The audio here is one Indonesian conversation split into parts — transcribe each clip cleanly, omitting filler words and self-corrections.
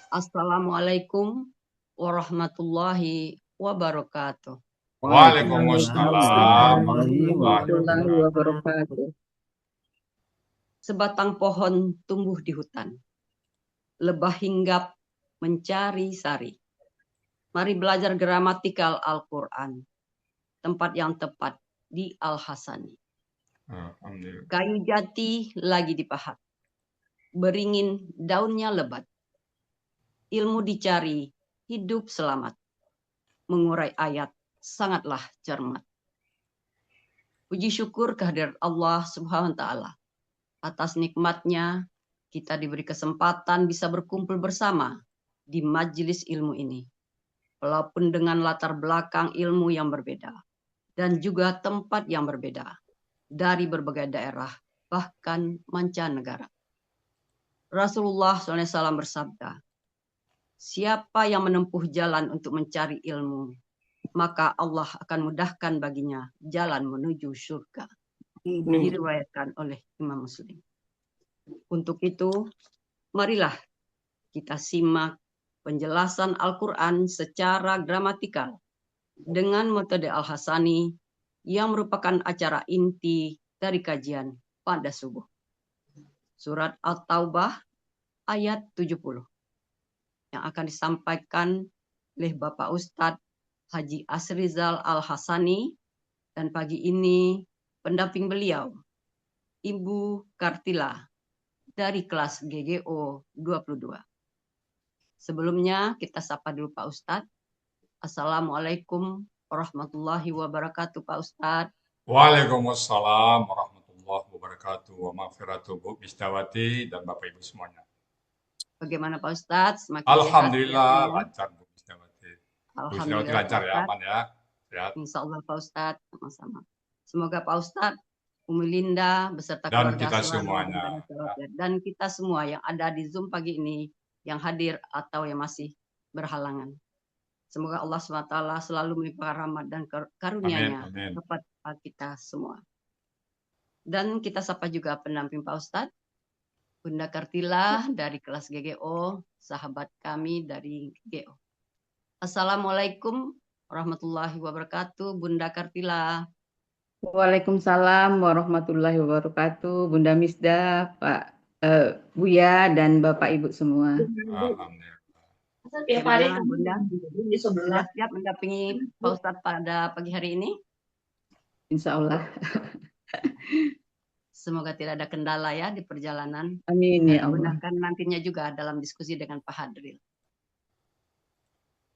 Assalamualaikum warahmatullahi wabarakatuh. Waalaikumsalam Waalaikumsalam warahmatullahi Warahmatullahi wabarakatuh. wabarakatuh. Sebatang pohon tumbuh di hutan. Lebah hinggap mencari sari. Mari belajar gramatikal Al-Quran. Tempat yang tepat di Al-Hasani. Alhamdulillah. Kayu jati lagi dipahat. Beringin daunnya lebat. Ilmu dicari, hidup selamat. Mengurai ayat sangatlah cermat. Puji syukur kehadirat Allah Subhanahu wa taala. Atas nikmatnya kita diberi kesempatan bisa berkumpul bersama di majelis ilmu ini. Walaupun dengan latar belakang ilmu yang berbeda dan juga tempat yang berbeda dari berbagai daerah bahkan mancanegara. Rasulullah SAW bersabda, siapa yang menempuh jalan untuk mencari ilmu, maka Allah akan mudahkan baginya jalan menuju surga. Diriwayatkan oleh Imam Muslim. Untuk itu, marilah kita simak penjelasan Al-Quran secara gramatikal dengan metode Al-Hasani yang merupakan acara inti dari kajian pada subuh. Surat At-Taubah ayat 70 yang akan disampaikan oleh Bapak Ustadz Haji Asrizal Al-Hasani dan pagi ini pendamping beliau Ibu Kartila dari kelas GGO 22. Sebelumnya kita sapa dulu Pak Ustadz. Assalamualaikum warahmatullahi wabarakatuh Pak Ustadz. Waalaikumsalam warahmatullahi wabarakatuh. Wa maghfiratuh Bu Misdawati dan Bapak Ibu semuanya. Bagaimana Pak Ustadz? Semakin Alhamdulillah sehat ya? lancar Bu Misdawati. Bu Misdawati Alhamdulillah Pak lancar ya, Ustadz. aman ya. Sehat. Insya Allah Pak Ustadz, sama-sama. Semoga Pak Ustadz, Umi Linda beserta Dan keluarga kita selalu semuanya. dalam keadaan. Dan kita semua yang ada di Zoom pagi ini, yang hadir atau yang masih berhalangan. Semoga Allah SWT selalu melimpahkan rahmat dan karunia-Nya kepada kita semua. Dan kita sapa juga pendamping Pak Ustadz, Bunda Kartila dari kelas GGO, sahabat kami dari GGO. Assalamualaikum warahmatullahi wabarakatuh, Bunda Kartila. Waalaikumsalam warahmatullahi wabarakatuh, Bunda Misda, Pak Buya, dan Bapak Ibu semua. Alhamdulillah. Bunda, sudah siap mendampingi Pak Ustadz pada pagi hari ini? Insya Allah. Semoga tidak ada kendala ya di perjalanan. Amin ya Allah. Mudahkan nantinya juga dalam diskusi dengan Pak Hadril.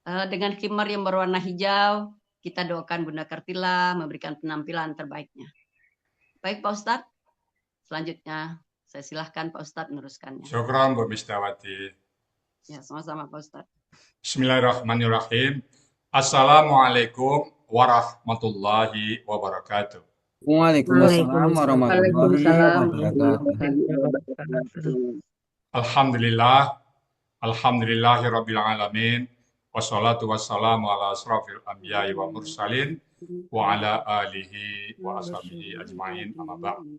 Dengan khimar yang berwarna hijau, kita doakan Bunda Kartila memberikan penampilan terbaiknya. Baik Pak Ustadz, selanjutnya saya silahkan Pak Ustadz meneruskannya. Syukran Bu Misdawati. Ya, sama-sama Pak Ustadz. Bismillahirrahmanirrahim. Assalamualaikum warahmatullahi wabarakatuh. Waalaikumsalam warahmatullahi wabarakatuh. Alhamdulillah, alhamdulillahi rabbil alamin, wassalatu wassalamu ala asrafil anbiya'i wa mursalin, wa ala alihi wa ashabihi ajma'in, amma ba'd.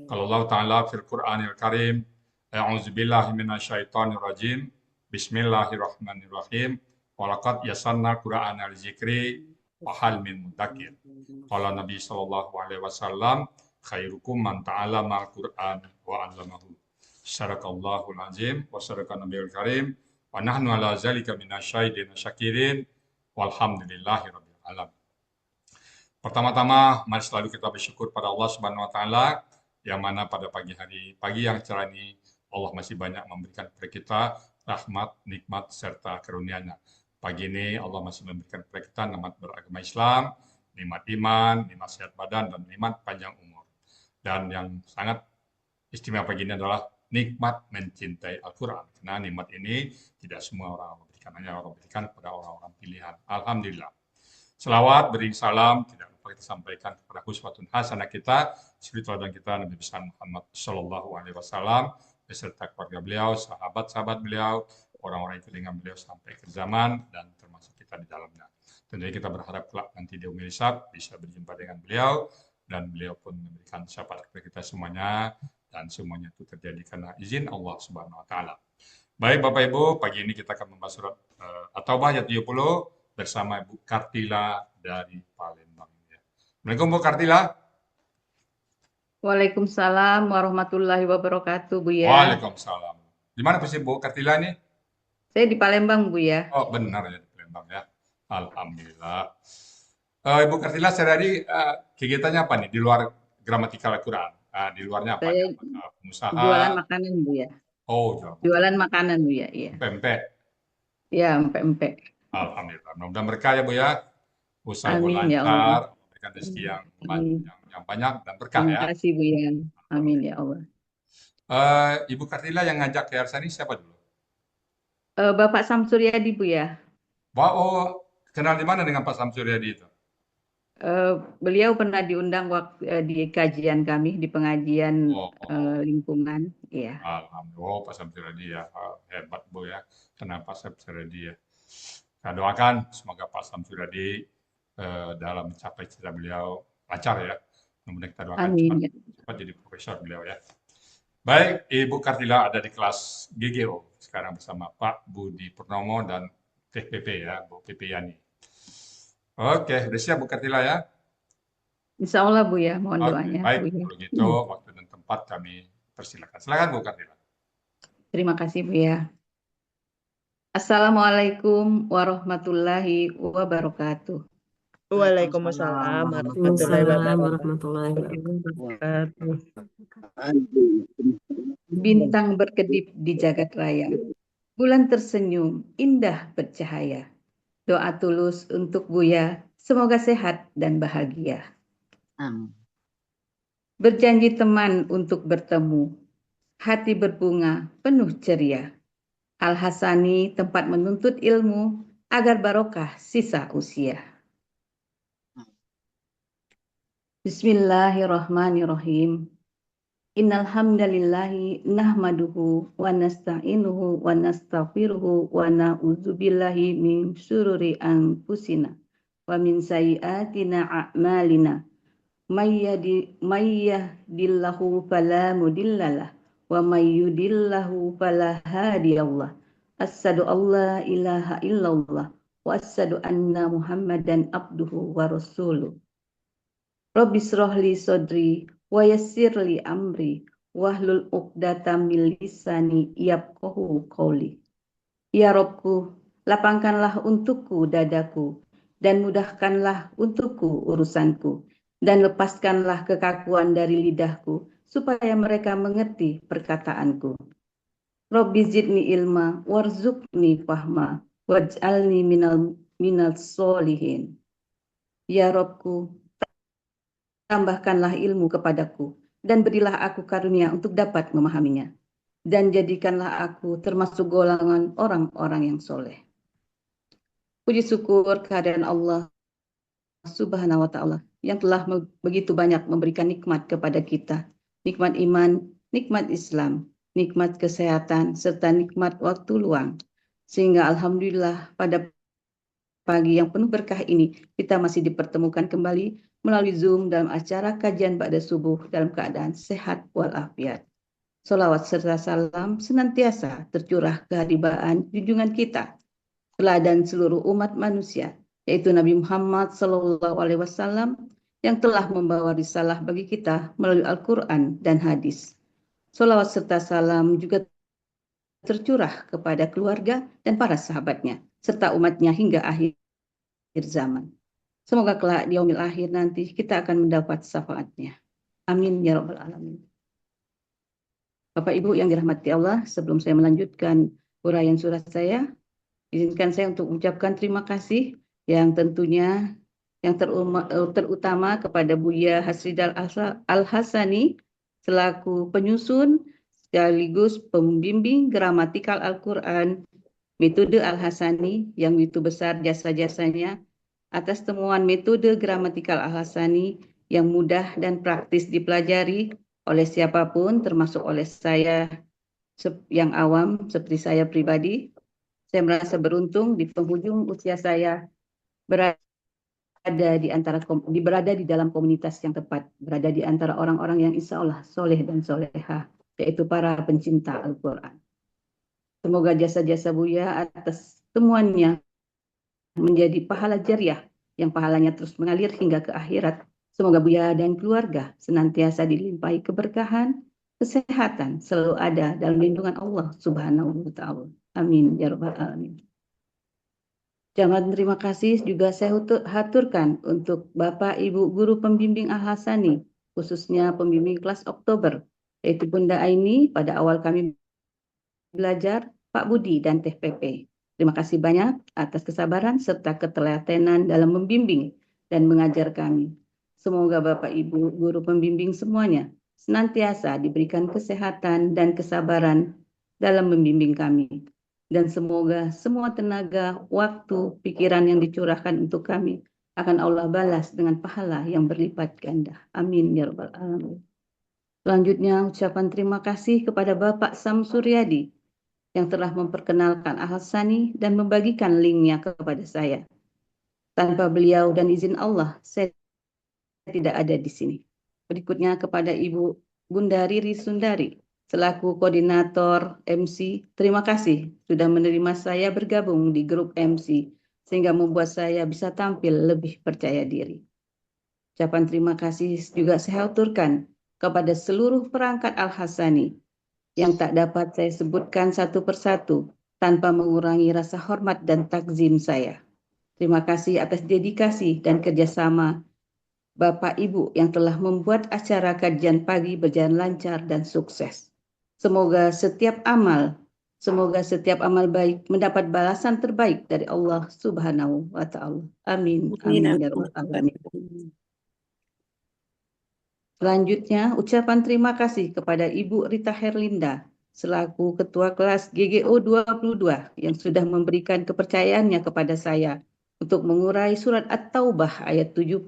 Kalau Allah Ta'ala fil Qur'anil Karim, a'udzu billahi minasyaitonir rajim, bismillahirrahmanirrahim, walaqad yasanna Qur'anal zikri wa hal min mudzakir. Qala Nabi sallallahu alaihi wasallam, khairukum man ta'allama al-Qur'an wa 'allamahu. Sadaqallahul azim wa sadaqa nabiyul karim wa nahnu ala zalika minasyahidin syakirin walhamdulillahi rabbil alamin. Pertama-tama mari selalu kita bersyukur pada Allah Subhanahu wa taala yang mana pada pagi yang cerah ini Allah masih banyak memberikan kepada kita rahmat, nikmat serta karunia-Nya. Pagi ini Allah masih memberikan kepada kita nikmat beragama Islam, nikmat iman, nikmat sehat badan dan nikmat panjang umur. Dan yang sangat istimewa pagi ini adalah nikmat mencintai Al-Quran. Karena nikmat ini tidak semua orang berikan, hanya Allah berikan kepada orang-orang pilihan. Alhamdulillah. Selawat, beri salam, tidak lupa kita sampaikan kepada uswatun hasanah kita, suri teladan kita Nabi besar Muhammad Sallallahu Alaihi Wasallam, beserta keluarga beliau, sahabat-sahabat beliau, orang-orang yang ikut dengan beliau sampai ke zaman, dan termasuk kita di dalamnya. Tentunya kita berharap kelak nanti di Umil Hisab bisa berjumpa dengan beliau, dan beliau pun memberikan syafaat kepada kita semuanya, dan semuanya itu terjadi karena izin Allah Subhanahu wa taala. Baik Bapak Ibu, pagi ini kita akan membahas surat At-Taubah ayat 70 bersama Ibu Kartila dari Palembang. Assalamualaikum Bu Kartila. Waalaikumsalam warahmatullahi wabarakatuh, Buya. Waalaikumsalam. Di mana posisi Bu Kartila nih? Saya di Palembang, Buya. Oh benar ya di Palembang ya. Alhamdulillah. Ibu Kartila sehari-hari kegiatannya apa nih di luar gramatikal Al-Quran? Di luarnya apa? Saya Apakah pengusaha? jualan makanan, Buya. Oh, jual Jualan makanan, Buya, iya. pempek. Ya, empek-empek. Alhamdulillah. Mudah-mudahan berkah ya Bu ya. Usaha Ibu Amin ya Allah. lancar, memberikan rezeki yang Amin. banyak dan berkah Terima ya. kasih, Buya. Amin ya Allah. Ibu Kartila yang ngajak ke Yarsani siapa dulu? Bapak Samsuryadi, Buya. Oh, kenal di mana dengan Pak Samsuryadi itu? Beliau pernah diundang waktu di kajian kami di pengajian Oh, lingkungan, ya. alhamdulillah. Oh, Pak Samsuryadi ya. Hebat Bu ya. Kenapa Samsuryadi ya? Saya doakan semoga Pak Samsuryadi dalam mencapai cita beliau lancar ya. Kemudian kita doakan Amin. cepat jadi profesor beliau ya. Baik, Ibu Kartila ada di kelas GGO sekarang bersama Pak Budi Purnomo dan Teh PP ya, Bu PP Yani. Oke, udah siap Bu Kartila ya? Insya Allah, Buya. Mohon Oke, doanya, baik. Buya. Kalau gitu, waktu dan tempat kami persilakan. Silakan Bu Kartila. Terima kasih, Buya. Assalamualaikum warahmatullahi wabarakatuh. Waalaikumsalam warahmatullahi Waalaikumsalam wabarakatuh. warahmatullahi wabarakatuh. Bintang berkedip di jagat raya, bulan tersenyum indah bercahaya. Doa tulus untuk Buya, semoga sehat dan bahagia. Berjanji teman untuk bertemu, hati berbunga penuh ceria. Al-Hasani tempat menuntut ilmu, agar barokah sisa usia. Bismillahirrahmanirrahim. Innal hamdalillahi nahmaduhu wa nasta'inuhu wa nastaghfiruhu wa na'udzubillahi min syururi anfusina wa min sayyiatina a'malina. May yahdihillahu fala mudhillalah wa may yudhillahu fala hadiyallah. Asyhadu alla ilaha illallah wa asyhadu anna Muhammadan abduhu wa rasuluh. Rabbi shrahli sodri wa yassirli amri wahlul 'uqdatam min lisani yafqahu qawli. Ya Rabbku, lapangkanlah untukku dadaku dan mudahkanlah untukku urusanku dan lepaskanlah kekakuan dari lidahku supaya mereka mengerti perkataanku. Rabbi zidni ilma warzuqni fahma waj'alni minal sholihin. Ya Rabbku, tambahkanlah ilmu kepadaku dan berilah aku karunia untuk dapat memahaminya. Dan jadikanlah aku termasuk golongan orang-orang yang soleh. Puji syukur kehadiran Allah Subhanahu wa Ta'ala yang telah begitu banyak memberikan nikmat kepada kita. Nikmat iman, nikmat Islam, nikmat kesehatan, serta nikmat waktu luang. Sehingga alhamdulillah pada pagi yang penuh berkah ini kita masih dipertemukan kembali melalui Zoom dalam acara kajian ba'da subuh dalam keadaan sehat walafiat. Salawat serta salam senantiasa tercurah kehadiran junjungan kita, teladan seluruh umat manusia, yaitu Nabi Muhammad SAW yang telah membawa risalah bagi kita melalui Al-Quran dan hadis. Salawat serta salam juga tercurah kepada keluarga dan para sahabatnya, serta umatnya hingga akhir zaman. Semoga kelak di yaumil akhir nanti kita akan mendapat syafaatnya. Amin ya rabbal alamin. Bapak Ibu yang dirahmati Allah, sebelum saya melanjutkan uraian surat saya, izinkan saya untuk mengucapkan terima kasih yang tentunya yang terutama kepada Buya Hasridal Al-Hasani selaku penyusun sekaligus pembimbing gramatikal Al-Quran metode Al-Hasani yang begitu besar jasa-jasanya atas temuan metode gramatikal Al-Hasani yang mudah dan praktis dipelajari oleh siapapun termasuk oleh saya yang awam seperti saya pribadi. Saya merasa beruntung di penghujung usia saya berada di dalam komunitas yang tepat, berada di antara orang-orang yang insya Allah soleh dan solehah, yaitu para pencinta Al-Quran. Semoga jasa-jasa Buya atas temuannya menjadi pahala jariah yang pahalanya terus mengalir hingga ke akhirat. Semoga Buya dan keluarga senantiasa dilimpahi keberkahan, kesehatan, selalu ada dalam lindungan Allah Subhanahu wa Ta'ala. Amin ya rabbal alamin. Jangan terima kasih juga saya haturkan untuk Bapak Ibu guru pembimbing Al-Hasani, khususnya pembimbing kelas Oktober, yaitu Bunda Aini pada awal kami belajar, Pak Budi dan Teh Pepe. Terima kasih banyak atas kesabaran serta ketelatenan dalam membimbing dan mengajar kami. Semoga Bapak Ibu guru pembimbing semuanya senantiasa diberikan kesehatan dan kesabaran dalam membimbing kami. Dan semoga semua tenaga, waktu, pikiran yang dicurahkan untuk kami akan Allah balas dengan pahala yang berlipat ganda. Amin ya rabbal alamin. Selanjutnya ucapan terima kasih kepada Bapak Sam Suryadi yang telah memperkenalkan Al-Hasani dan membagikan linknya kepada saya. Tanpa beliau dan izin Allah, saya tidak ada di sini. Berikutnya kepada Ibu Bunda Riri Sundari, selaku koordinator MC, terima kasih sudah menerima saya bergabung di grup MC, sehingga membuat saya bisa tampil lebih percaya diri. Ucapan terima kasih juga saya aturkan kepada seluruh perangkat Al-Hasani yang tak dapat saya sebutkan satu persatu tanpa mengurangi rasa hormat dan takzim saya. Terima kasih atas dedikasi dan kerjasama Bapak Ibu yang telah membuat acara kajian pagi berjalan lancar dan sukses. Semoga setiap amal baik mendapat balasan terbaik dari Allah Subhanahu wa Ta'ala. Amin. Amin ya rabbal alamin. Selanjutnya, ucapan terima kasih kepada Ibu Rita Herlinda selaku Ketua Kelas GGO 22 yang sudah memberikan kepercayaannya kepada saya untuk mengurai surat At-Taubah ayat 70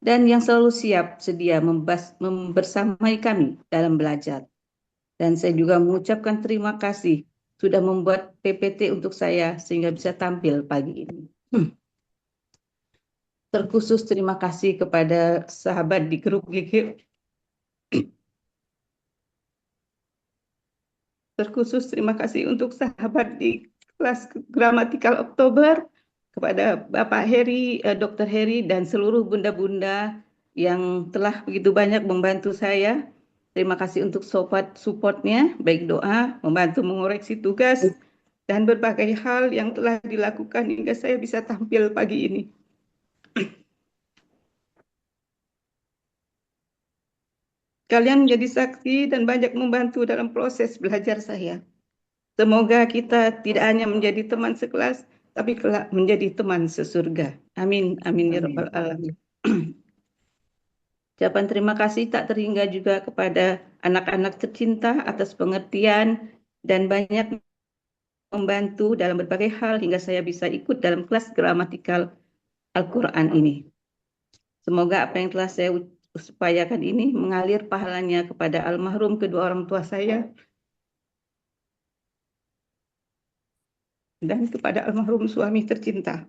dan yang selalu siap sedia membersamai kami dalam belajar. Dan saya juga mengucapkan terima kasih sudah membuat PPT untuk saya sehingga bisa tampil pagi ini. Terkhusus terima kasih kepada sahabat di grup GG. Terkhusus terima kasih untuk sahabat di kelas gramatikal Oktober, kepada Bapak Heri, Dr. Heri, dan seluruh bunda-bunda yang telah begitu banyak membantu saya. Terima kasih untuk supportnya, baik doa, membantu mengoreksi tugas, dan berbagai hal yang telah dilakukan hingga saya bisa tampil pagi ini. Kalian menjadi saksi dan banyak membantu dalam proses belajar saya. Semoga kita tidak hanya menjadi teman sekelas, tapi kelak menjadi teman sesurga. Amin. Amin ya rabbal alamin. Ucapan terima kasih tak terhingga juga kepada anak-anak tercinta atas pengertian dan banyak membantu dalam berbagai hal hingga saya bisa ikut dalam kelas gramatikal Al-Quran ini. Semoga apa yang telah saya upayakan ini mengalir pahalanya kepada almarhum kedua orang tua saya dan kepada almarhum suami tercinta.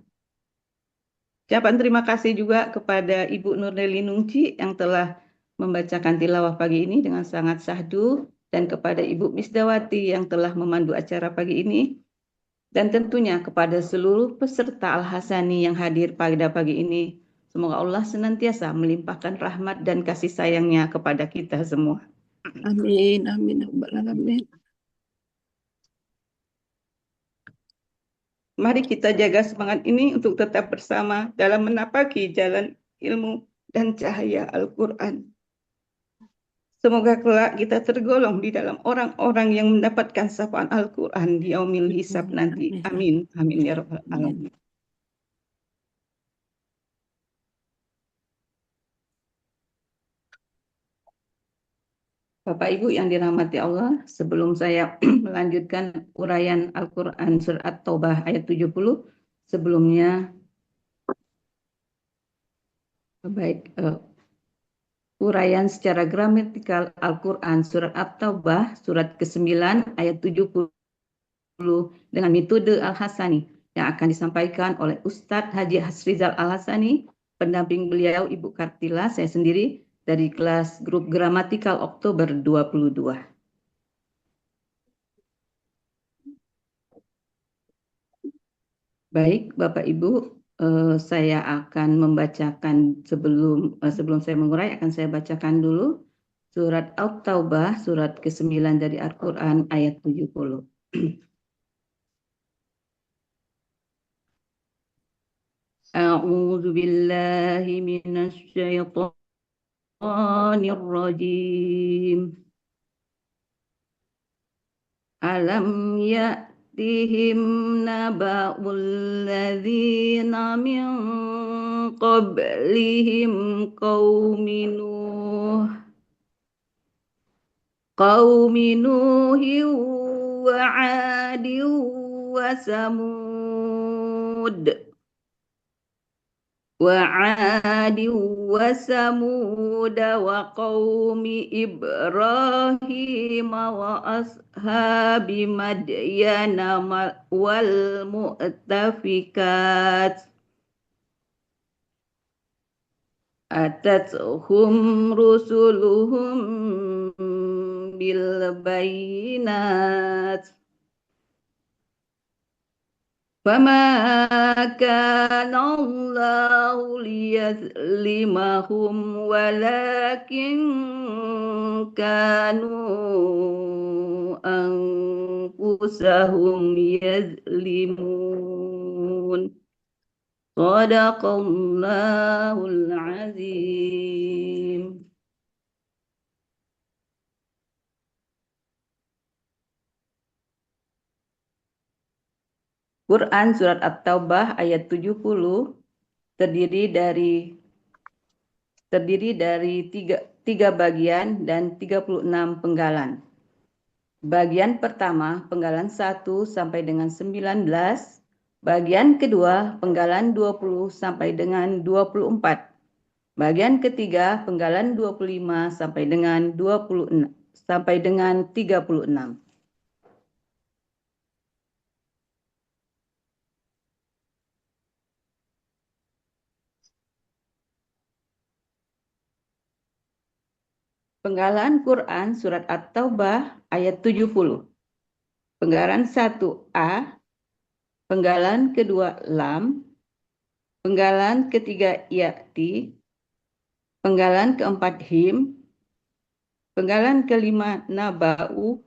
Ucapan terima kasih juga kepada Ibu Nurneli Nungci yang telah membacakan tilawah pagi ini dengan sangat syahdu, dan kepada Ibu Misdawati yang telah memandu acara pagi ini, dan tentunya kepada seluruh peserta Al-Hasani yang hadir pada pagi ini. Semoga Allah senantiasa melimpahkan rahmat dan kasih sayangnya kepada kita semua. Amin. Amin. Amin. Mari kita jaga semangat ini untuk tetap bersama dalam menapaki jalan ilmu dan cahaya Al-Quran. Semoga kelak kita tergolong di dalam orang-orang yang mendapatkan sapaan Al-Quran di yaumil hisab nanti. Amin. Amin ya rabbal alamin. Bapak Ibu yang dirahmati Allah, sebelum saya melanjutkan uraian Al-Quran Surat At-Taubah ayat 70, sebelumnya uraian secara gramatikal Al-Quran Surat At-Taubah Surat ke-9 ayat 70 dengan metode Al-Hasani yang akan disampaikan oleh Ustadz Haji Hasrizal Al-Hasani, pendamping beliau Ibu Kartila, saya sendiri, dari kelas grup gramatikal Oktober 22. Baik, Bapak Ibu, saya akan membacakan sebelum saya mengurai akan saya bacakan dulu surat At-Taubah, surat ke-9 dari Al-Quran ayat 70. A'udzu billahi minasy syaithanir rajim. Alam ya'tihim naba'ul ladzina min qablihim qaumi Nuhin wa 'adin wa Samud wa qaumi Ibrahim wa ashabi Madyana wal mu'tafikat atatuhum rusuluhum bil bayinat فما كان الله ليظلمهم ولكن كانوا أنفسهم يظلمون صدق الله العظيم. Quran Surat At-Taubah ayat 70 terdiri dari tiga bagian dan 36 penggalan. Bagian pertama penggalan 1 sampai dengan 19, bagian kedua penggalan 20 sampai dengan 24, bagian ketiga penggalan 25 sampai dengan 36. Penggalan Quran Surat At-Taubah ayat 70. Penggalan 1A, penggalan kedua Lam, penggalan ketiga Ya'ti, penggalan keempat Him, penggalan kelima Naba'u,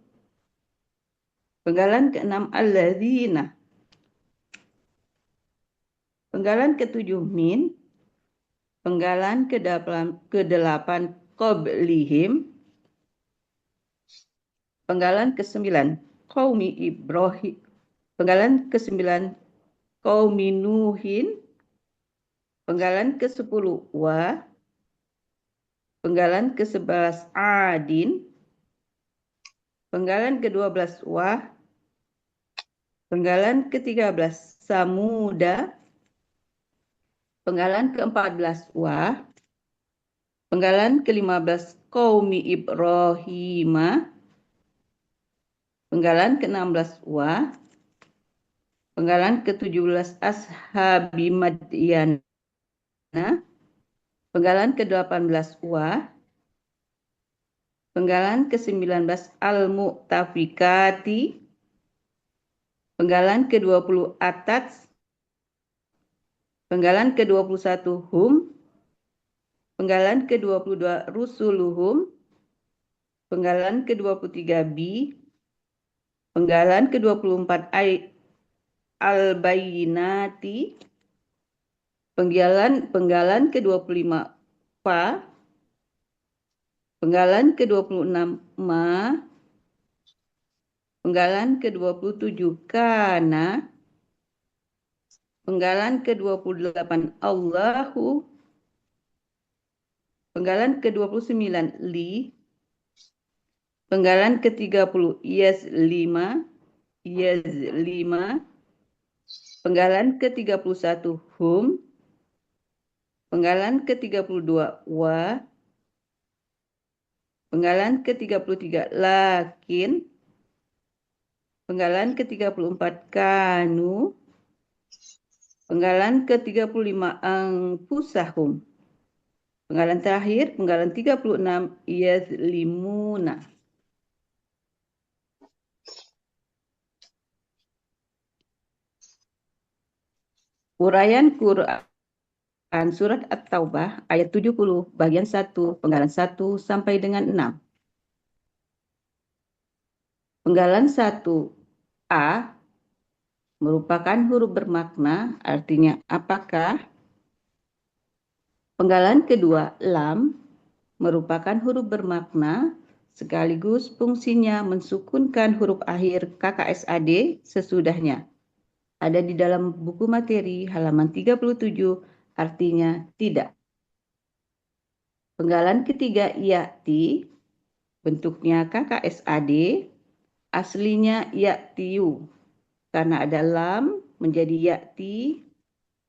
penggalan keenam Alladzina, penggalan ketujuh Min, penggalan kedelapan Qablihim, penggalan ke-9 Qaumi Ibrahim, penggalan ke-9 Qaumi Nuhin, penggalan ke-10 Wa, penggalan ke-11 Adin, penggalan ke-12 Wa, penggalan ke-13 Samuda, penggalan ke-14 Wa, penggalan ke-15 Qaumi Ibrahima, penggalan ke-16 Wa, penggalan ke-17 Ashabi Madyana, penggalan ke-18 Wa, penggalan ke-19 Al-Mu'tafikati, penggalan ke-20 Atats, penggalan ke-21 Hum, penggalan ke-22 Rusuluhum, penggalan ke-23 Bi, penggalan ke-24 Al-Bayinati, penggalan ke-25 Fa, penggalan ke-26 Ma, penggalan ke-27 Kana, penggalan ke-28 Allahu, penggalan ke-29 Li, penggalan ke-30 Yazlima, penggalan ke-31 Hum, penggalan ke-32 Wa, penggalan ke-33 Lakin, penggalan ke-34 Kanu, penggalan ke-35 Anfusahum, penggalan terakhir penggalan 36 Yazlimuna. Uraian Quran Surat At-Taubah ayat 70 bagian 1 penggalan 1 sampai dengan 6. Penggalan 1A merupakan huruf bermakna, artinya apakah. Penggalan kedua, lam, merupakan huruf bermakna, sekaligus fungsinya mensukunkan huruf akhir KKSAD sesudahnya. Ada di dalam buku materi halaman 37, artinya tidak. Penggalan ketiga, ya'ti, bentuknya KKSAD, aslinya ya'tiu. Karena ada lam menjadi ya'ti,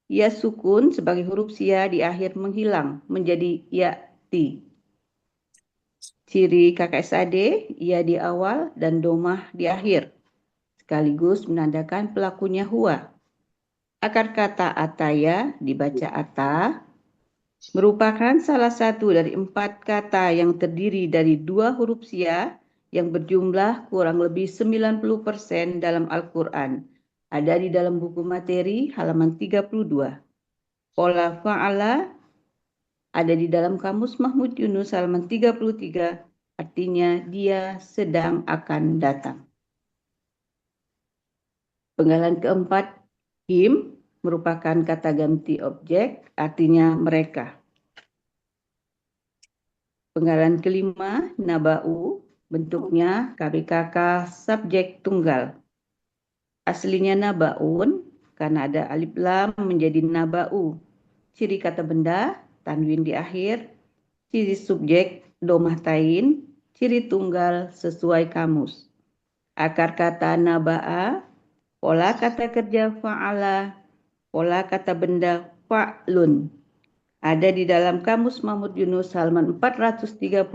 ya sukun sebagai huruf sia di akhir menghilang menjadi ya'ti. Ciri KKSAD, ya di awal dan domah di akhir, sekaligus menandakan pelakunya huwa. Akar kata ataya dibaca ata, merupakan salah satu dari 4 kata yang terdiri dari 2 huruf sia yang berjumlah kurang lebih 90% dalam Al-Quran. Ada di dalam buku materi halaman 32. Pola fa'ala ada di dalam kamus Mahmud Yunus halaman 33, artinya dia sedang akan datang. Penggalan keempat, him, merupakan kata ganti objek, artinya mereka. Penggalan kelima, naba'u, bentuknya KBKK subjek tunggal. Aslinya naba'un, karena ada alif lam menjadi naba'u. Ciri kata benda, tanwin di akhir. Ciri subjek, domah tain. Ciri tunggal sesuai kamus. Akar kata naba'a, pola kata kerja fa'ala, pola kata benda fa'lun. Ada di dalam kamus Mahmud Yunus halaman 436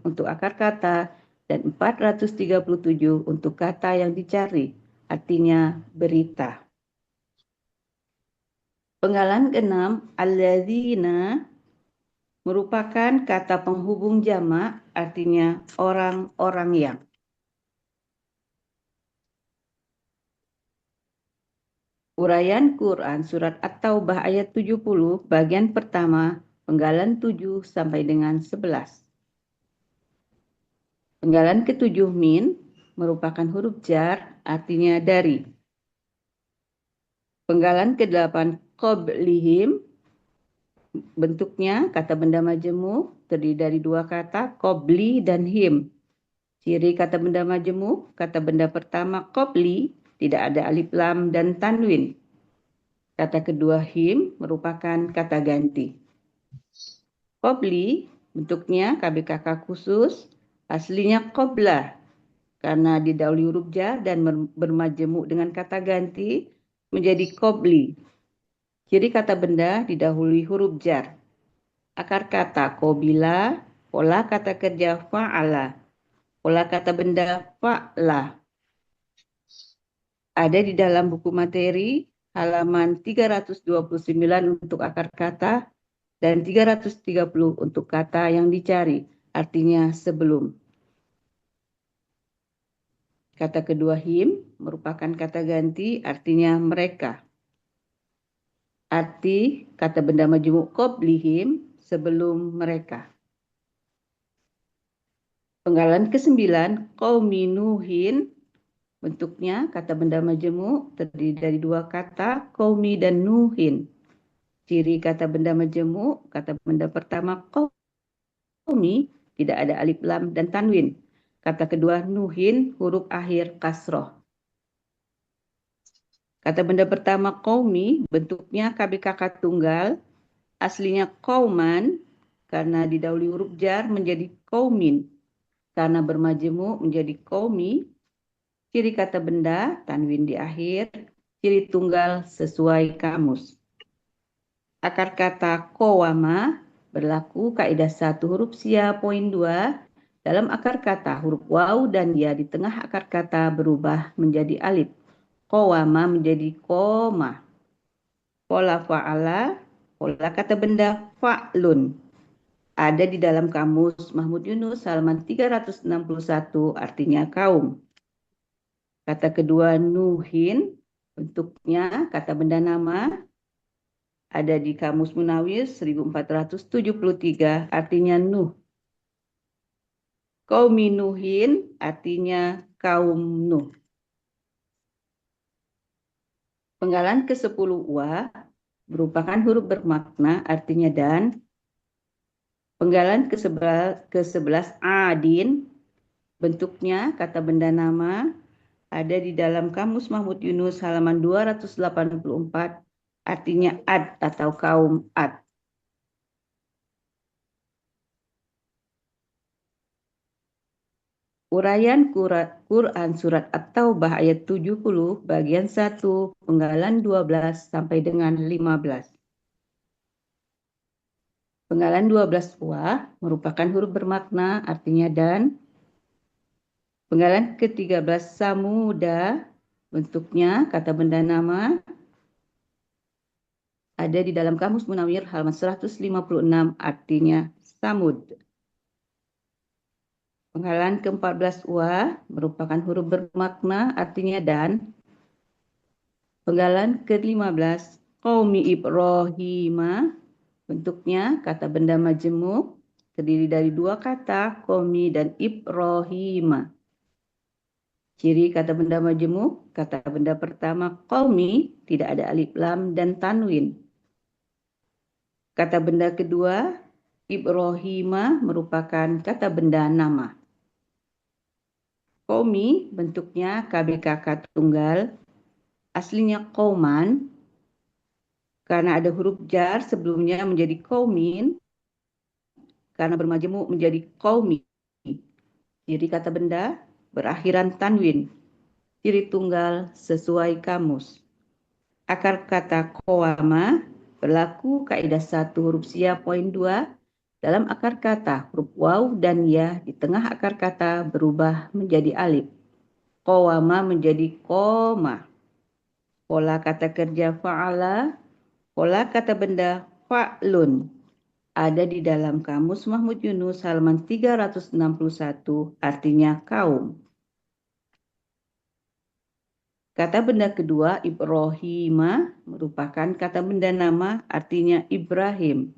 untuk akar kata dan 437 untuk kata yang dicari, artinya berita. Penggalan keenam, alladzina, merupakan kata penghubung jamak, artinya orang-orang yang. Uraian Quran Surat At-Taubah ayat 70 bagian pertama penggalan 7 sampai dengan 11. Penggalan ke-7 min merupakan huruf jar, artinya dari. Penggalan ke-8 qoblihim, bentuknya kata benda majemuk terdiri dari 2 kata qobli dan him. Ciri kata benda majemuk, kata benda pertama qobli, tidak ada alif lam dan tanwin. Kata kedua him merupakan kata ganti. Qobli, bentuknya KBKK khusus, aslinya qobla, karena didahului huruf jar dan bermajemuk dengan kata ganti menjadi qobli. Ciri kata benda didahului huruf jar. Akar kata qobila, pola kata kerja fa'ala, pola kata benda fa'la. Ada di dalam buku materi halaman 329 untuk akar kata dan 330 untuk kata yang dicari, artinya sebelum. Kata kedua him merupakan kata ganti, artinya mereka. Arti kata benda majmuk qoblihim, sebelum mereka. Penggalan ke-9, qaumi Nuhin, bentuknya kata benda majmuk terdiri dari 2 kata qaumi dan Nuhin. Ciri kata benda majmuk, kata benda pertama qaumi, tidak ada alif lam dan tanwin. Kata kedua Nuhin, huruf akhir kasroh. Kata benda pertama qaumi, bentuknya KBKK tunggal, aslinya qauman, karena didahului huruf jar menjadi qaumin, karena bermajemuk menjadi qaumi. Ciri kata benda, tanwin di akhir, ciri tunggal sesuai kamus. Akar kata qawama, berlaku kaidah 1 huruf sia poin 2, dalam akar kata huruf waw dan ya di tengah akar kata berubah menjadi alif. Qawama menjadi koma. Pola fa'ala, pola kata benda fa'lun. Ada di dalam kamus Mahmud Yunus halaman 361, artinya kaum. Kata kedua nuhin, bentuknya kata benda nama, ada di Kamus Munawir 1473, artinya Nuh. Qaumi Nuhin artinya kaum Nuh. Penggalan ke-10 wa merupakan huruf bermakna artinya dan. Penggalan ke-11 adin bentuknya kata benda nama ada di dalam Kamus Mahmud Yunus halaman 284 artinya ad atau kaum ad. Uraian Quran Surat At-Taubah ayat 70 bagian 1 penggalan 12 sampai dengan 15. Penggalan 12 wa merupakan huruf bermakna artinya dan. Penggalan ke-13 Samuda bentuknya kata benda nama ada di dalam Kamus Munawir halaman 156 artinya Samud. Penggalan ke-14 wa merupakan huruf bermakna artinya dan. Penggalan ke-15 Qaumi Ibrahim bentuknya kata benda majemuk terdiri dari dua kata Qaumi dan Ibrahim. Ciri kata benda majemuk, kata benda pertama Qaumi tidak ada alif lam dan tanwin. Kata benda kedua Ibrahim merupakan kata benda nama. Qaumi bentuknya KBKK tunggal, aslinya qauman, karena ada huruf jar sebelumnya menjadi qaumin, karena bermajemuk menjadi qaumi. Jadi kata benda berakhiran tanwin, ciri tunggal sesuai kamus. Akar kata qawama berlaku kaidah 1 huruf sia poin 2. Dalam akar kata, huruf waw dan ya di tengah akar kata berubah menjadi alif. Qawama menjadi koma. Pola kata kerja fa'ala, pola kata benda fa'lun. Ada di dalam Kamus Mahmud Yunus halaman 361, artinya kaum. Kata benda kedua, Ibrahima, merupakan kata benda nama, artinya Ibrahim.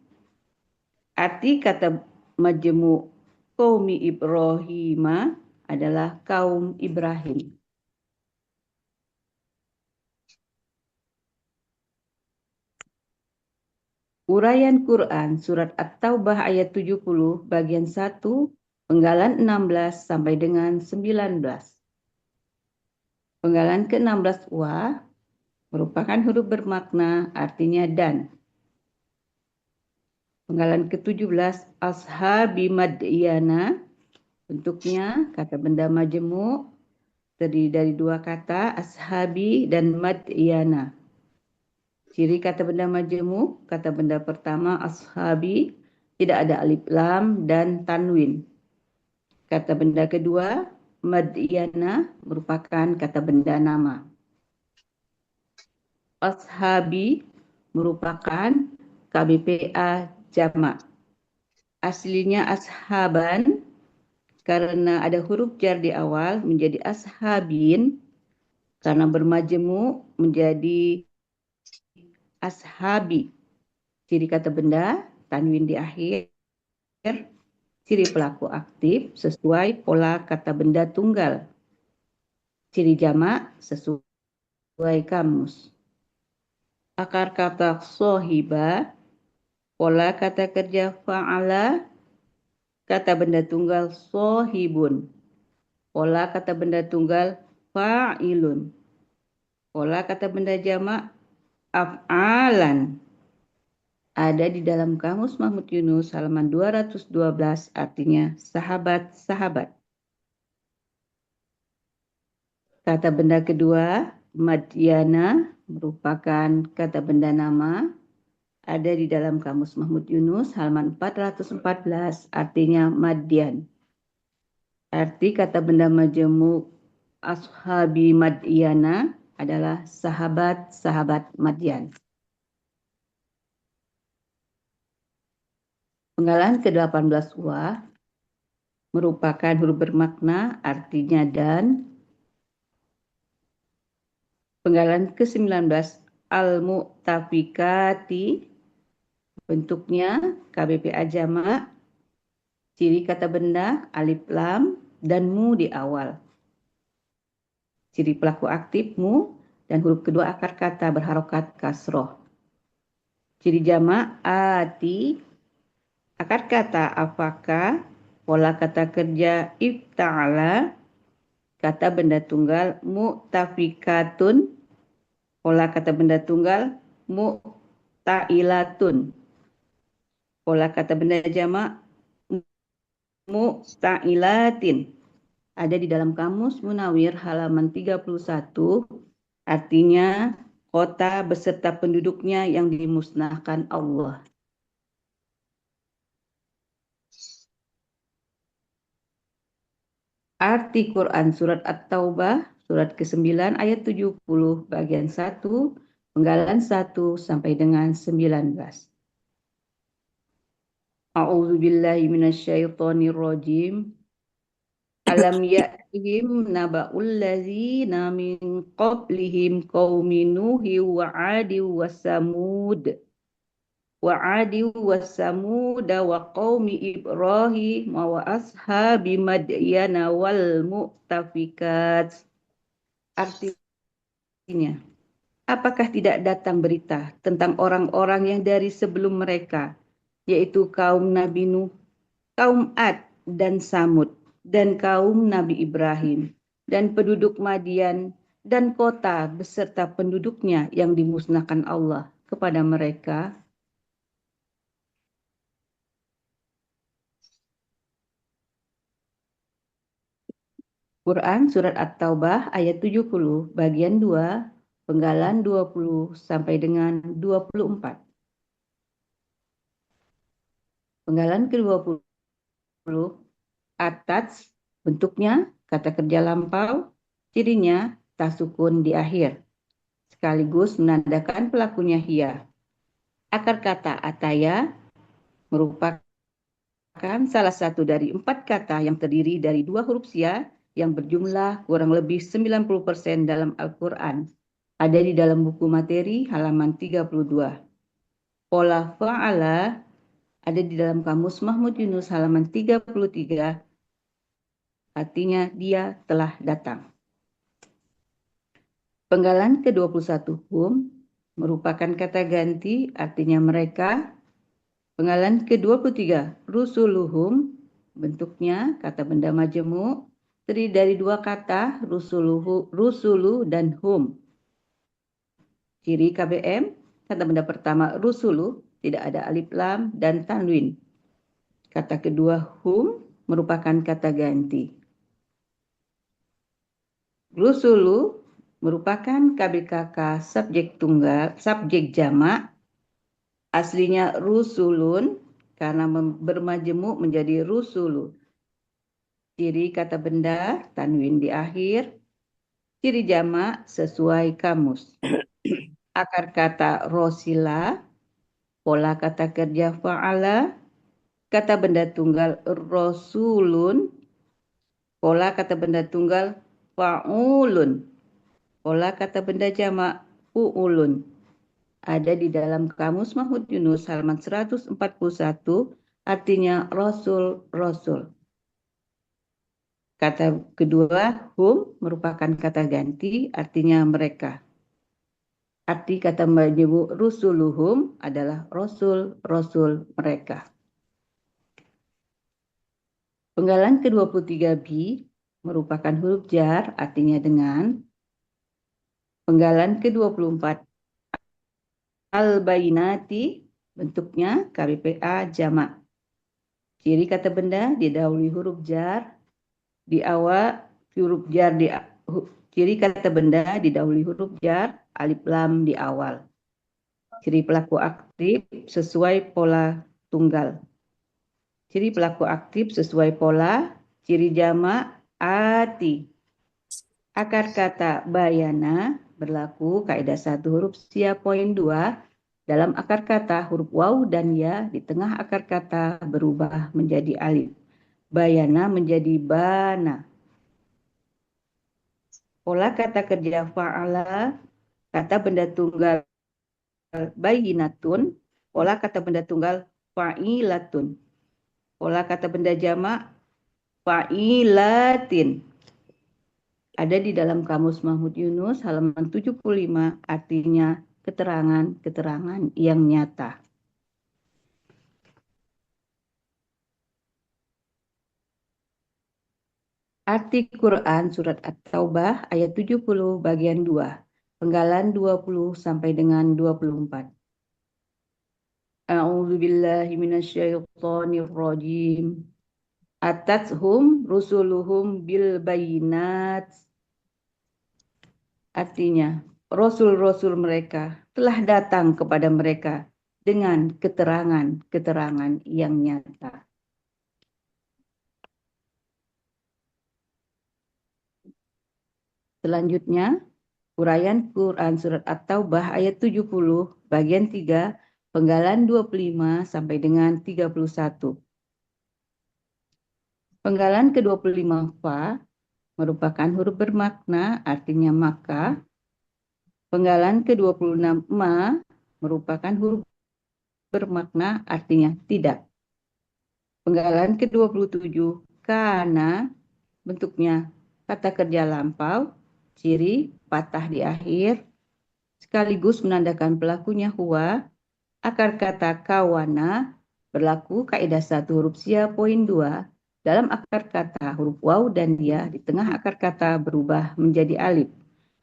Arti kata majemuk Qaumi Ibrahima adalah kaum Ibrahim. Uraian Quran Surat At-Taubah ayat 70 bagian 1 penggalan 16 sampai dengan 19. Penggalan ke-16 wa merupakan huruf bermakna artinya dan. Penggalan ke-17 ashabi madyana bentuknya kata benda majemuk terdiri dari dua kata ashabi dan madyana. Ciri kata benda majemuk, kata benda pertama ashabi tidak ada alif lam dan tanwin. Kata benda kedua madyana merupakan kata benda nama. Ashabi merupakan KBPA jamak. Aslinya ashaban karena ada huruf jar di awal menjadi ashabin, karena bermajemuk menjadi ashabi. Ciri kata benda tanwin di akhir. Ciri pelaku aktif sesuai pola kata benda tunggal. Ciri jamak sesuai kamus. Akar kata sohiba, pola kata kerja fa'ala, kata benda tunggal sohibun. Pola kata benda tunggal fa'ilun. Pola kata benda jamak af'alan. Ada di dalam Kamus Mahmud Yunus halaman 212 artinya sahabat-sahabat. Kata benda kedua Madyana merupakan kata benda nama. Ada di dalam Kamus Mahmud Yunus halaman 414 artinya Madyan. Arti kata benda majemuk ashabi Madyana adalah sahabat-sahabat Madyan. Penggalan ke-18 wa merupakan huruf bermakna artinya dan. Penggalan ke-19 al-mu'tafikati, bentuknya KBPA jamak, ciri kata benda alif lam dan mu di awal. Ciri pelaku aktif mu dan huruf kedua akar kata berharokat kasroh. Ciri jamak ati, akar kata apakah, pola kata kerja ifta'ala, kata benda tunggal mu'tafikatun, pola kata benda tunggal mu'ta'ilatun, pola kata benda jamak mu'ta'ilatin. Ada di dalam kamus Munawir halaman 31, artinya kota beserta penduduknya yang dimusnahkan Allah. Arti Quran surat At-Taubah, surat ke-9 ayat 70, bagian 1, penggalan 1 sampai dengan 19. A'udzu billahi minasyaitonir rajim. Alam ya'tihim naba'ul ladzina min qablihim qaumi Nuhi wa 'Adi wa Samud wa qaumi Ibrahim wa ashabi Madyana wal mu'tafikat. Artinya, apakah tidak datang berita tentang orang-orang yang dari sebelum mereka, yaitu kaum Nabi Nuh, kaum Ad dan Samud, dan kaum Nabi Ibrahim, dan penduduk Madian, dan kota beserta penduduknya yang dimusnahkan Allah kepada mereka? Quran Surat At-Taubah ayat 70, bagian 2, penggalan 20 sampai dengan 24. Penggalan ke-20, atats, bentuknya kata kerja lampau, cirinya tasukun di akhir, sekaligus menandakan pelakunya hiya. Akar kata ataya merupakan salah satu dari 4 kata yang terdiri dari 2 huruf sia yang berjumlah kurang lebih 90% dalam Al-Quran. Ada di dalam buku materi halaman 32. Pola fa'ala ada di dalam kamus Mahmud Yunus halaman 33. Artinya dia telah datang. Penggalan ke-21 hum merupakan kata ganti, artinya mereka. Penggalan ke-23 rusuluhum, bentuknya kata benda majemuk, terdiri dari 2 kata rusulu dan hum. Ciri KBM, kata benda pertama rusulu tidak ada alif lam dan tanwin. Kata kedua hum merupakan kata ganti. Rusulu merupakan KBKK subjek tunggal, subjek jamak. Aslinya rusulun karena bermajemuk menjadi rusulu. Ciri kata benda tanwin di akhir. Ciri jamak sesuai kamus. Akar kata rosila, pola kata kerja fa'ala, kata benda tunggal rosulun, pola kata benda tunggal fa'ulun, pola kata benda jamak fu'ulun. Ada di dalam kamus Mahmud Yunus halaman 141, artinya rasul. Kata kedua hum merupakan kata ganti, artinya mereka. Arti kata menyebut rusuluhum adalah rasul mereka. Penggalan ke-23b merupakan huruf jar, artinya dengan. Penggalan ke-24 al-bayinati, bentuknya KBPA jamak. Ciri kata benda didahului huruf jar di awal, ciri kata benda didahului huruf jar alif lam di awal. Ciri pelaku aktif sesuai pola tunggal. Ciri pelaku aktif sesuai pola, ciri jamak ati. Akar kata bayana berlaku kaidah 1 huruf sia poin 2. Dalam akar kata huruf waw dan ya di tengah akar kata berubah menjadi alif. Bayana menjadi bana. Pola kata kerja fa'ala, kata benda tunggal bayinatun. Pola kata benda tunggal fa'ilatun. Pola kata benda jamak fa'ilatin. Ada di dalam Kamus Mahmud Yunus halaman 75, artinya keterangan-keterangan yang nyata. Arti Quran Surat At-Taubah ayat 70 bagian 2, penggalan 20 sampai dengan 24. A'udzu billahi minasyaitonir rajim. Atathum rusuluhum bil bayinat. Artinya, rasul-rasul mereka telah datang kepada mereka dengan keterangan-keterangan yang nyata. Selanjutnya, uraian Quran Surat At-Taubah ayat 70 bagian 3, penggalan 25 sampai dengan 31. Penggalan ke-25 fa merupakan huruf bermakna, artinya maka. Penggalan ke-26 ma merupakan huruf bermakna, artinya tidak. Penggalan ke-27 kana bentuknya kata kerja lampau, ciri patah di akhir, sekaligus menandakan pelakunya huwa. Akar kata kawana berlaku kaidah 1 huruf sia poin 2. Dalam akar kata huruf waw dan dia di tengah akar kata berubah menjadi alif.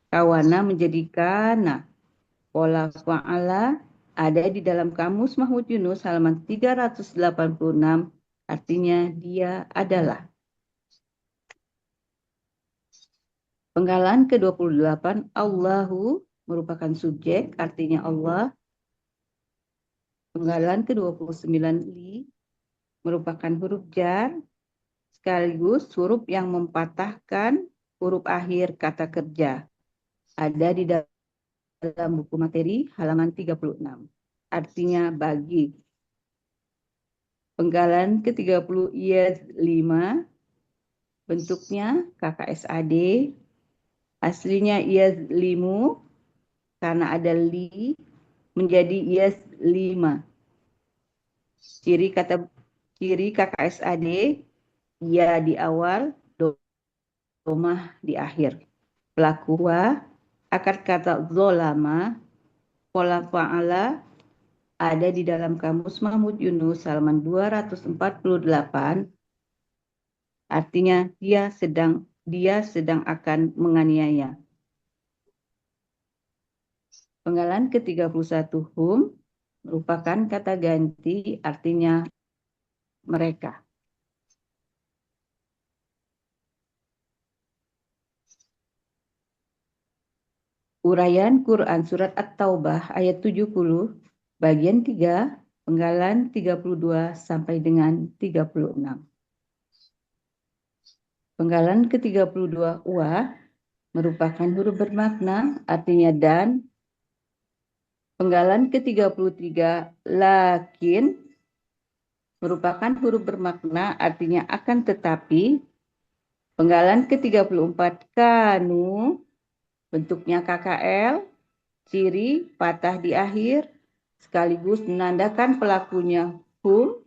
Kawana menjadi kana. Pola fa'ala ada di dalam Kamus Mahmud Yunus halaman 386, artinya dia adalah. Penggalan ke-28 Allahu merupakan subjek, artinya Allah. Penggalan ke-29 li merupakan huruf jar, sekaligus huruf yang mempatahkan huruf akhir kata kerja. Ada di dalam buku materi halaman 36. Artinya bagi. Penggalan ke-30 iyad 5. Bentuknya KKSAD. Aslinya iyad 5 karena ada li menjadi iyad 5. Ciri KKSAD ya di awal, domah di akhir. Pelaku wa, akar kata zolama, pola fa'ala ada di dalam Kamus Mahmud Yunus halaman 248. Artinya dia sedang akan menganiaya. Penggalan ke-31 hum merupakan kata ganti, artinya mereka. Uraian Quran Surat At-Taubah ayat 70 bagian 3, penggalan 32 sampai dengan 36. Penggalan ke-32 wa merupakan huruf bermakna, artinya dan. Penggalan ke-33 lakin merupakan huruf bermakna, artinya akan tetapi. Penggalan ke-34 kanu bentuknya KKL, ciri patah di akhir, sekaligus menandakan pelakunya hum.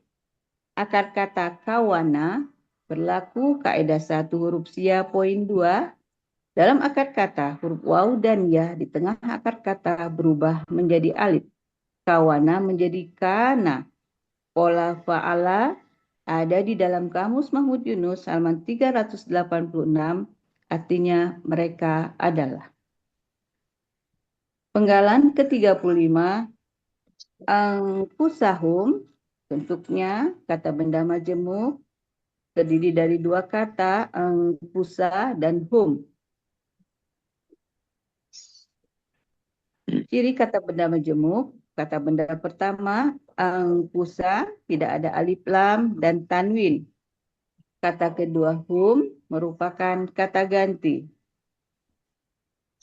Akar kata kawana berlaku kaidah 1 huruf sia poin 2. Dalam akar kata huruf waw dan ya di tengah akar kata berubah menjadi alif. Kawana menjadi kana. Pola fa'ala ada di dalam Kamus Mahmud Yunus halaman 386, artinya mereka adalah. Penggalan ke-35 angkusahum, bentuknya kata benda majemuk, terdiri dari 2 kata, angkusa dan hum. Ciri kata benda majemuk, kata benda pertama, angkusa, tidak ada alif lam dan tanwin. Kata kedua hum merupakan kata ganti.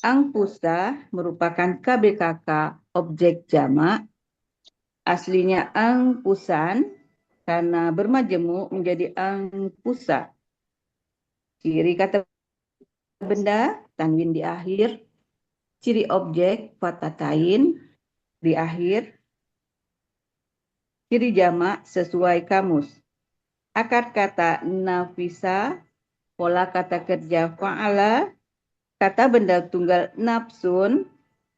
Angpusa merupakan KBKK objek jamak. Aslinya angpusan karena bermajemuk menjadi angpusa. Ciri kata benda tanwin di akhir. Ciri objek fatatain. di akhir. Ciri jamak sesuai kamus. Akar kata nafisa, pola kata kerja fa'ala, kata benda tunggal nafsun,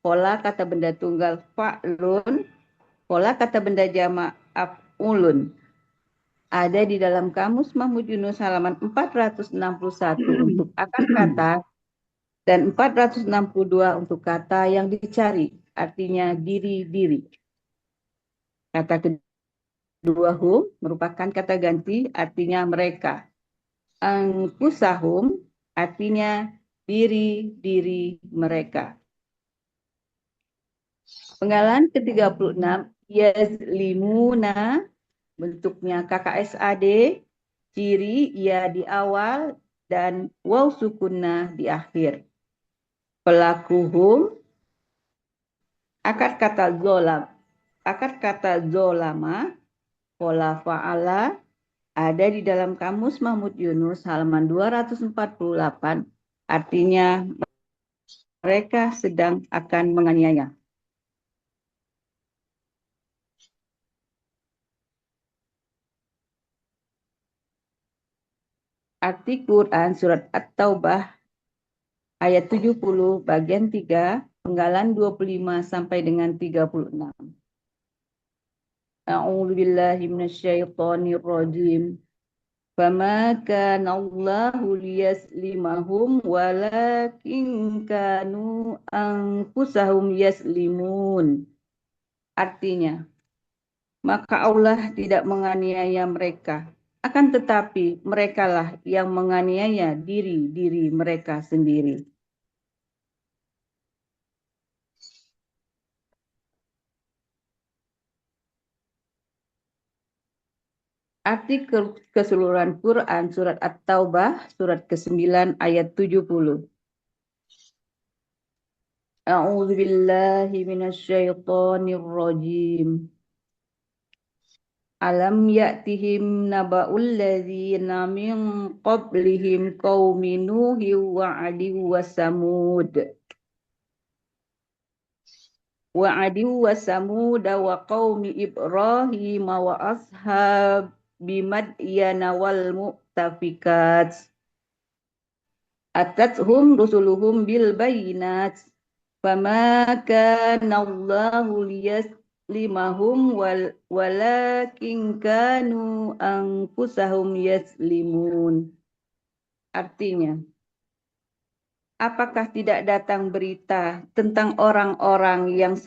pola kata benda tunggal fa'lun, pola kata benda jamak af'ulun. Ada di dalam kamus Mahmud Yunus halaman 461 untuk akar kata dan 462 untuk kata yang dicari, artinya diri-diri. Kata kedua hum merupakan kata ganti, artinya mereka. Anfusahum artinya diri-diri mereka. Penggalan ke-36, yazlimuna, bentuknya KKSAD, ciri ya di awal dan waw sukunna di akhir. Pelakuhum, akar kata zolama, pola fa'ala, ada di dalam kamus Mahmud Yunus halaman 248, artinya mereka sedang akan menganiaya. Arti Quran surat At-Taubah ayat 70 bagian 3 penggalan 25 sampai dengan 36. A'udzu billahi minasyaitonir rajim. Fama kana Allahu liyaslimahum walakin kanu anfusahum yaslimun. Artinya, maka Allah tidak menganiaya mereka, akan tetapi merekalah yang menganiaya diri-diri mereka sendiri. Arti keseluruhan Quran surat At-Taubah surat ke-9 ayat 70. A'udzu billahi minasyaitonir rajim. Alam ya'tihim naba'ul ladzina min qablihim qaumi Nuhin wa 'adin wa Samud. Wa 'adin wa Samud wa qaumi Ibrahim wa ashab bimadyana wal mu'tafikat. Atathum rusuluhum bil bayinat. Fama kana Allahu liyaslimahum walakin kanu anfusahum yaslimun. Artinya, apakah tidak datang berita tentang orang-orang yang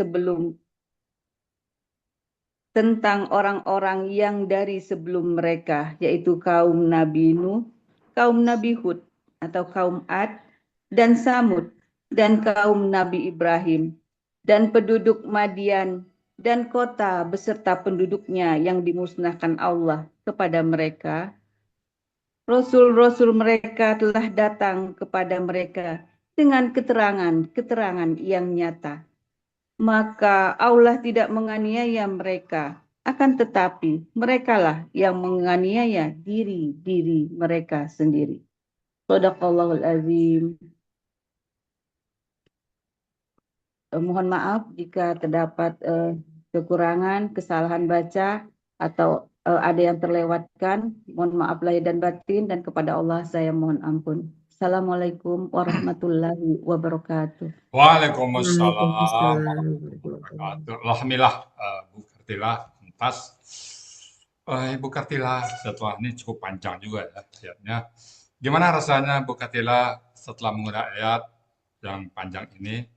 dari sebelum mereka, yaitu kaum Nabi Nuh, kaum Nabi Hud atau kaum Ad, dan Samud, dan kaum Nabi Ibrahim, dan penduduk Madian, dan kota beserta penduduknya yang dimusnahkan Allah kepada mereka. Rasul-rasul mereka telah datang kepada mereka dengan keterangan yang nyata. Maka Allah tidak menganiaya mereka, akan tetapi merekalah yang menganiaya diri-diri mereka sendiri. Shadaqallahul azim. Mohon maaf jika terdapat kekurangan, kesalahan baca, atau ada yang terlewatkan. Mohon maaf lahir dan batin, dan kepada Allah saya mohon ampun. Assalamualaikum warahmatullahi wabarakatuh. Waalaikumsalam warahmatullahi wabarakatuh. Alhamdulillah, Bu Kartila, tuntas. Ibu Kartila, setelah ini cukup panjang juga ya ayatnya. Gimana rasanya Bu Kartila setelah mengulang ayat yang panjang ini?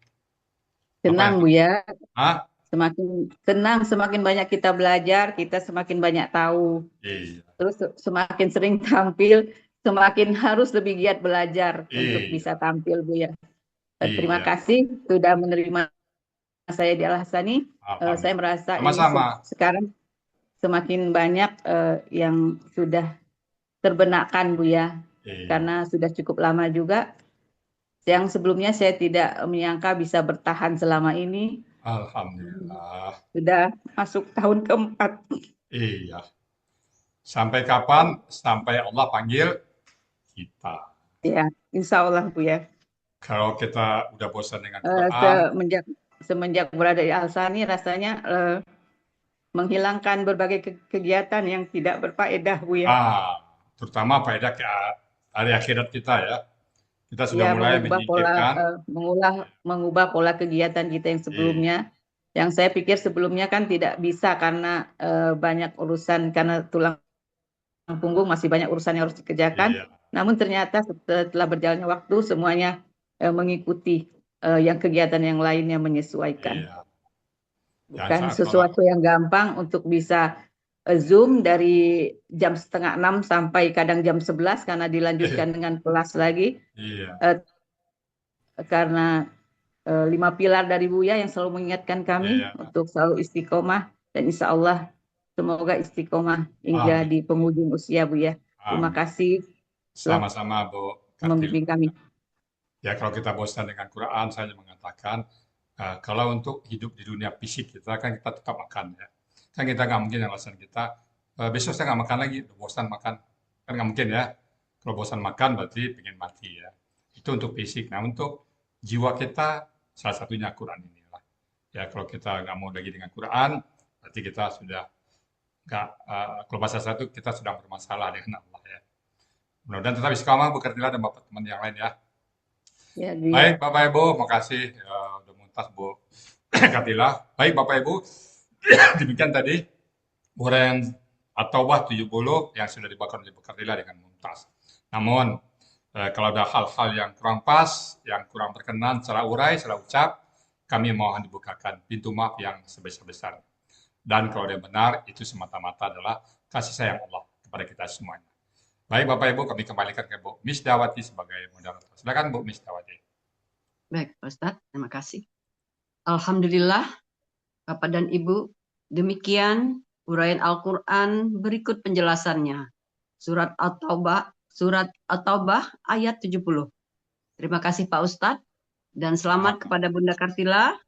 Senang Bu ya. Hah? Semakin senang, semakin banyak kita belajar, kita semakin banyak tahu. Iya. Terus semakin sering tampil, semakin harus lebih giat belajar untuk bisa tampil Bu ya. Terima kasih sudah menerima saya di Al-Hasani. Saya merasa ini sekarang semakin banyak yang sudah terbenakkan Bu ya. Karena sudah cukup lama juga. Yang sebelumnya saya tidak menyangka bisa bertahan selama ini. Alhamdulillah. Sudah masuk tahun keempat. Iya. Sampai kapan? Sampai Allah panggil kita. Ya, insya Allah Bu ya. Kalau kita udah bosan dengan Quran, semenjak berada di Al-Sani rasanya menghilangkan berbagai kegiatan yang tidak berfaedah, Bu ya. Terutama faedah ke hari akhirat kita ya. Kita sudah Ya, mulai mengubah mengubah pola kegiatan kita yang sebelumnya. Yang saya pikir sebelumnya kan tidak bisa karena banyak urusan, karena tulang punggung masih banyak urusan yang harus dikerjakan. Namun ternyata setelah berjalannya waktu semuanya mengikuti yang kegiatan yang lainnya menyesuaikan. Bukan sesuatu yang gampang untuk bisa Zoom dari jam 5:30 sampai kadang jam 11 karena dilanjutkan dengan kelas lagi. Karena 5 pilar dari Buya yang selalu mengingatkan kami untuk selalu istiqomah, dan insya Allah semoga istiqomah hingga di penghujung usia, Buya. Terima kasih. Sama-sama, Bu. Membimbing kami. Ya, kalau kita bosan dengan Quran, saya mengatakan kalau untuk hidup di dunia fisik kita kan kita tetap makan ya. Kan kita nggak mungkin alasan kita besok saya nggak makan lagi, bosan makan, kan nggak mungkin ya. Kalau bosan makan berarti pengen mati ya. Itu untuk fisik. Nah, untuk jiwa kita salah satunya Quran inilah. Ya, kalau kita nggak mau lagi dengan Quran, berarti kita sudah nggak. Kalau bahasa satu kita sedang bermasalah dengan Allah ya. Mudah-mudahan tetap istiqomah bekerja dan bapak teman yang lain ya. Ya, baik Bapak Ibu, makasih udah muntas Bu Katilah. Baik Bapak Ibu, demikian tadi uraian At-Taubah 70 yang sudah dibawakan oleh Bu Katilah dengan muntas. Namun kalau ada hal-hal yang kurang pas, yang kurang berkenan secara urai, secara ucap, kami mohon dibukakan pintu maaf yang sebesar-besar. Dan kalau dia benar, itu semata-mata adalah kasih sayang Allah kepada kita semuanya. Baik Bapak Ibu, kami kembalikan ke Bu Misdawati sebagai moderator. Silakan Bu Misdawati. Baik Pak Ustadz, terima kasih. Alhamdulillah Bapak dan Ibu, demikian uraian Al-Quran berikut penjelasannya. Surat At-Taubah ayat 70. Terima kasih Pak Ustadz dan selamat kepada Bunda Kartila